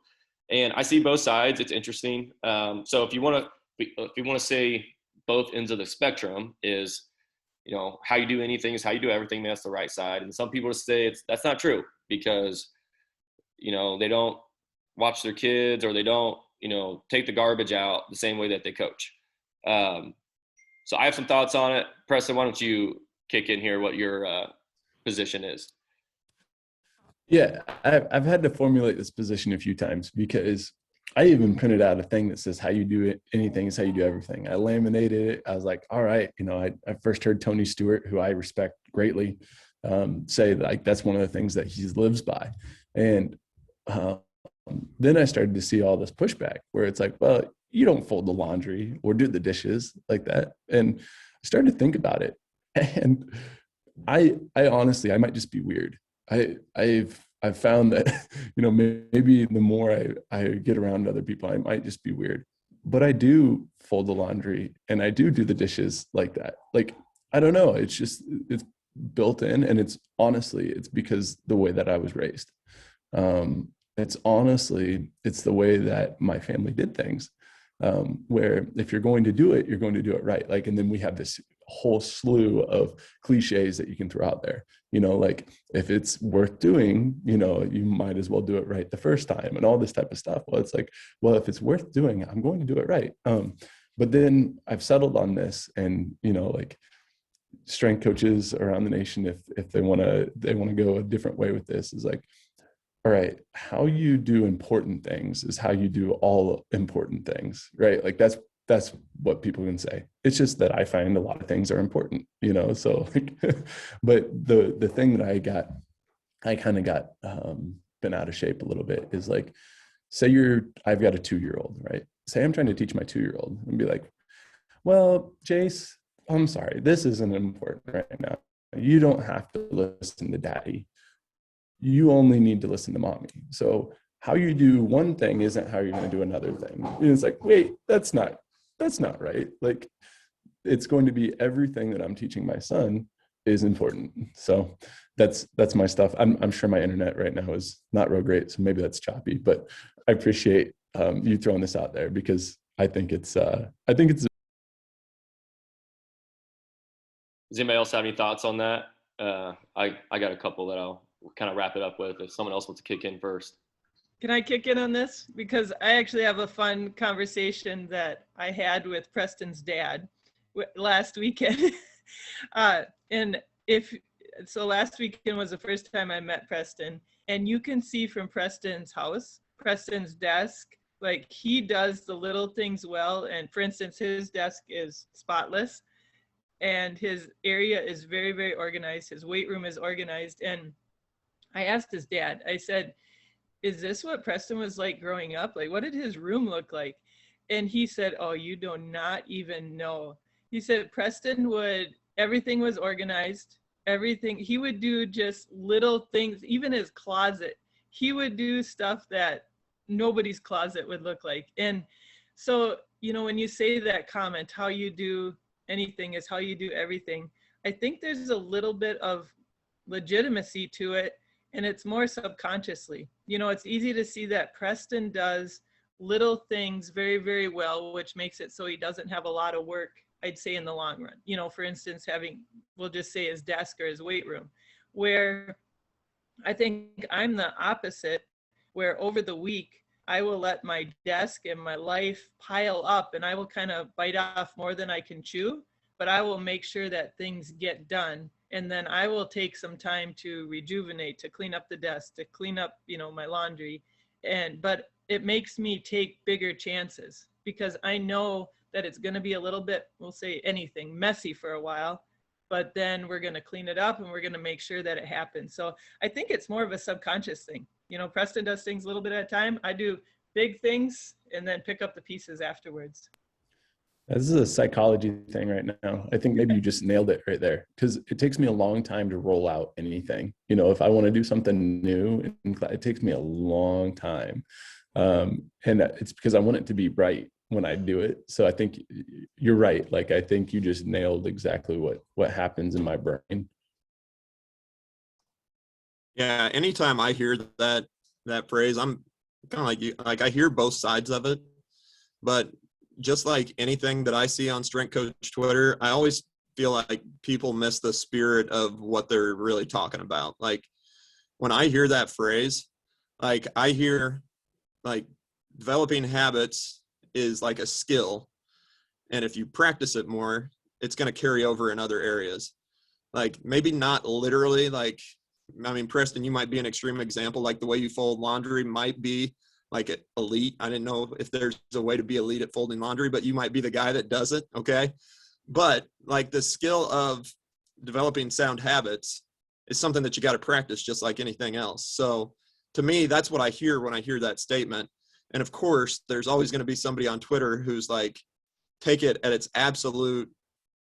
Speaker 1: And I see both sides. It's interesting. So if you want to say both ends of the spectrum is, how you do anything is how you do everything. That's the right side. And some people say that's not true because, they don't watch their kids or they don't, take the garbage out the same way that they coach. So I have some thoughts on it. Preston, why don't you kick in here what your position is?
Speaker 3: Yeah, I've had to formulate this position a few times because I even printed out a thing that says how you do anything is how you do everything. I laminated it. I was like, all right, I first heard Tony Stewart, who I respect greatly, say like that's one of the things that he lives by. And then I started to see all this pushback where it's like, well, you don't fold the laundry or do the dishes like that. And I started to think about it. And I honestly, I might just be weird. I've found that, maybe the more I get around other people, I might just be weird, but I do fold the laundry and I do the dishes like that. Like, I don't know. It's built in, and it's because the way that I was raised. It's the way that my family did things, where if you're going to do it, you're going to do it right. Like, and then we have this whole slew of cliches that you can throw out there, like if it's worth doing, you might as well do it right the first time and all this type of stuff. Well, it's like, well, if it's worth doing, I'm going to do it right. But then I've settled on this, and, like strength coaches around the nation, if they want to go a different way with this, is like, all right, how you do important things is how you do all important things, right? Like that's what people can say. It's just that I find a lot of things are important, so like, but the thing that I kind of got been out of shape a little bit is like, say I've got a 2-year-old, right? Say I'm trying to teach my 2-year-old and be like, well, Jace, I'm sorry, this isn't important right now. You don't have to listen to daddy. You only need to listen to mommy. So how you do one thing isn't how you're going to do another thing. And it's like, wait, that's not right. Like, it's going to be everything that I'm teaching my son is important. So that's my stuff. I'm sure my internet right now is not real great, so maybe that's choppy, but I appreciate you throwing this out there because I think it's
Speaker 1: Does anybody else have any thoughts on that? I got a couple that I'll kind of wrap it up with if someone else wants to kick in first.
Speaker 4: Can I kick in on this? Because I actually have a fun conversation that I had with Preston's dad last weekend. Last weekend was the first time I met Preston, and you can see from Preston's house, Preston's desk, like he does the little things well. And for instance, his desk is spotless and his area is very, very organized. His weight room is organized. And I asked his dad, I said, is this what Preston was like growing up? Like, what did his room look like? And he said, oh, you do not even know. He said everything was organized. Everything, he would do just little things, even his closet. He would do stuff that nobody's closet would look like. And so, when you say that comment, how you do anything is how you do everything, I think there's a little bit of legitimacy to it. And it's more subconsciously. It's easy to see that Preston does little things very, very well, which makes it so he doesn't have a lot of work, I'd say, in the long run. For instance, we'll just say his desk or his weight room, where I think I'm the opposite, where over the week, I will let my desk and my life pile up and I will kind of bite off more than I can chew, but I will make sure that things get done. And then I will take some time to rejuvenate, to clean up the desk, to clean up, my laundry. But it makes me take bigger chances because I know that it's going to be a little bit, we'll say anything, messy for a while, but then we're going to clean it up and we're going to make sure that it happens. So I think it's more of a subconscious thing. You know, Preston does things a little bit at a time. I do big things and then pick up the pieces afterwards.
Speaker 3: This is a psychology thing right now. I think maybe you just nailed it right there, because it takes me a long time to roll out anything. You know, if I want to do something new, it takes me a long time. And it's because I want it to be right when I do it. So I think you're right. Like, I think you just nailed exactly what happens in my brain.
Speaker 2: Yeah, anytime I hear that phrase, I'm kind of like you. Like, I hear both sides of it, but just like anything that I see on Strength Coach Twitter, I always feel like people miss the spirit of what they're really talking about. Like, when I hear that phrase, like, I hear like developing habits is like a skill, and if you practice it more, it's going to carry over in other areas. Like, maybe not literally, like, I mean, Preston, you might be an extreme example. Like, the way you fold laundry might be like elite. I didn't know if there's a way to be elite at folding laundry, but you might be the guy that does it. Okay. But like, the skill of developing sound habits is something that you got to practice just like anything else. So to me, that's what I hear when I hear that statement. And of course, there's always going to be somebody on Twitter who's like, take it at its absolute,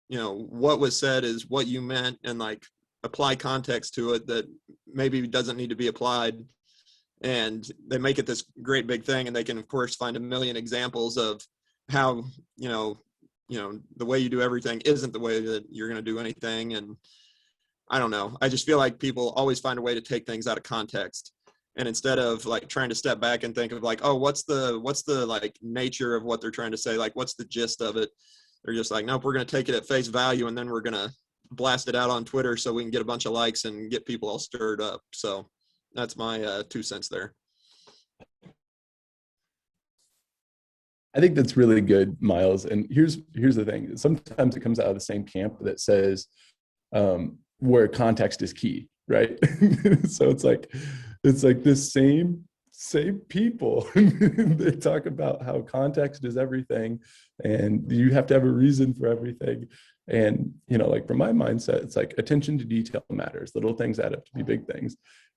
Speaker 2: you know, what was said is what you meant, and like apply context to it that maybe doesn't need to be applied. And they make it this great big thing, and they can of course find a million examples of how, you know, the way you do everything isn't the way that you're going to do anything. And I don't know, I just feel like people always find a way to take things out of context, and instead of like trying to step back and think of like, oh, what's the like nature of what they're trying to say, like what's the gist of it, they're just like, nope, we're going to take it at face value, and then we're going to blast it out on Twitter so we can get a bunch of likes and get people all stirred up. So that's my 2 cents there.
Speaker 3: I think that's really good, Miles. And here's the thing. Sometimes it comes out of the same camp that says where context is key, right? So it's like this same people. They talk about how context is everything, and you have to have a reason for everything. And, you know, like from my mindset, it's like attention to detail matters. Little things add up to be big things.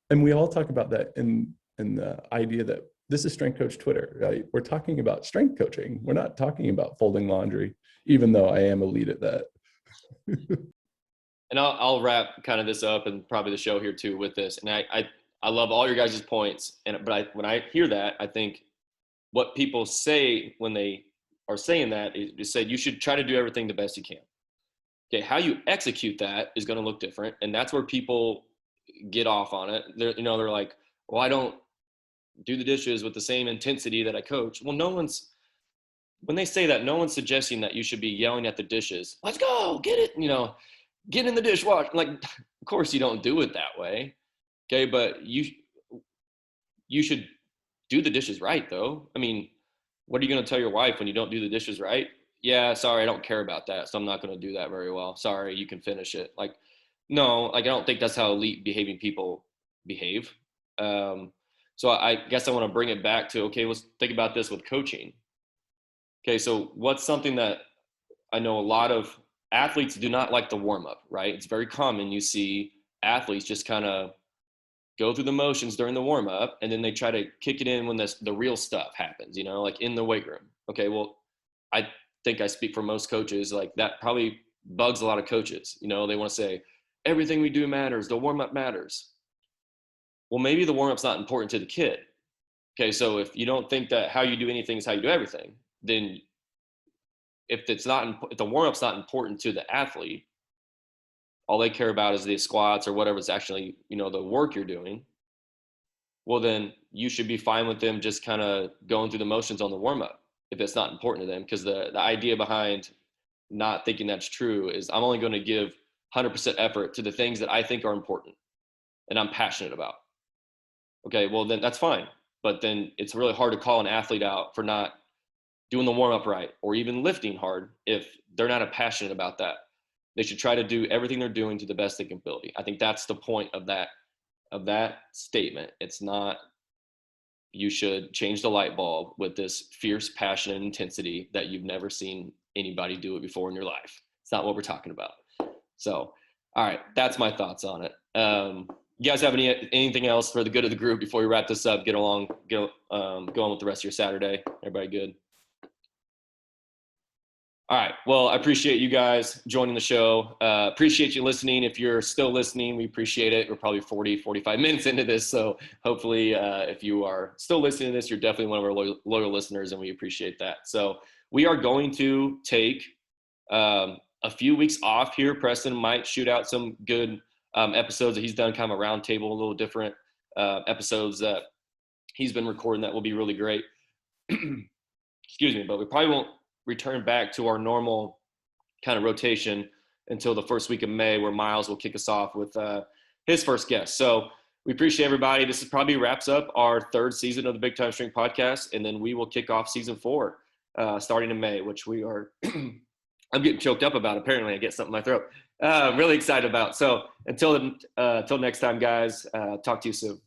Speaker 3: And we all talk about that in the idea that this is Strength Coach Twitter, right? We're talking about strength coaching. We're not talking about folding laundry, even though I am elite at that.
Speaker 1: And I'll wrap kind of this up and probably the show here too with this. And I love all your guys' points. But when I hear that, I think what people say when they are saying that is say you should try to do everything the best you can. Okay, how you execute that is going to look different, and that's where people get off on it. They're like, well, I don't do the dishes with the same intensity that I coach. Well, when they say that, no one's suggesting that you should be yelling at the dishes. Let's go, get it, get in the dishwasher. Like, of course you don't do it that way. Okay, but you should do the dishes right, though. I mean, what are you going to tell your wife when you don't do the dishes right? Yeah, sorry, I don't care about that, so I'm not going to do that very well. Sorry, you can finish it. Like, no, like I don't think that's how elite behaving people behave. So I guess I want to bring it back to, okay, let's think about this with coaching. Okay, so what's something that I know a lot of athletes do not like the warm up, right? It's very common. You see athletes just kind of go through the motions during the warm up, and then they try to kick it in when the real stuff happens, like in the weight room. Okay, well, I think I speak for most coaches, like that probably bugs a lot of coaches. They want to say everything we do matters, the warm up matters. Well, maybe the warm up's not important to the kid. Okay, so if you don't think that how you do anything is how you do everything, then if the warm up's not important to the athlete, all they care about is the squats or whatever's actually, the work you're doing, well, then you should be fine with them just kind of going through the motions on the warm up if it's not important to them. Because the idea behind not thinking that's true is I'm only going to give 100% effort to the things that I think are important and I'm passionate about. Okay, well, then that's fine. But then it's really hard to call an athlete out for not doing the warm up right or even lifting hard if they're not passionate about that. They should try to do everything they're doing to the best they can ability. I think that's the point of that statement. It's not you should change the light bulb with this fierce passion and intensity that you've never seen anybody do it before in your life. It's not what we're talking about. So, all right, that's my thoughts on it. You guys have anything else for the good of the group before we wrap this up? Go on with the rest of your Saturday. Everybody good? All right. Well, I appreciate you guys joining the show. Appreciate you listening. If you're still listening, we appreciate it. We're probably 45 minutes into this. So hopefully if you are still listening to this, you're definitely one of our loyal listeners, and we appreciate that. So we are going to take a few weeks off here. Preston might shoot out some good episodes that he's done, kind of a round table, a little different episodes that he's been recording that will be really great. Excuse me, but we probably won't return back to our normal kind of rotation until the first week of May, where Miles will kick us off with his first guest. So we appreciate everybody. This is probably wraps up our third season of the Big Time Strength Podcast, and then we will kick off season 4 starting in May, which we are I'm getting choked up about. Apparently I get something in my throat. Really excited about. So until next time, guys, talk to you soon.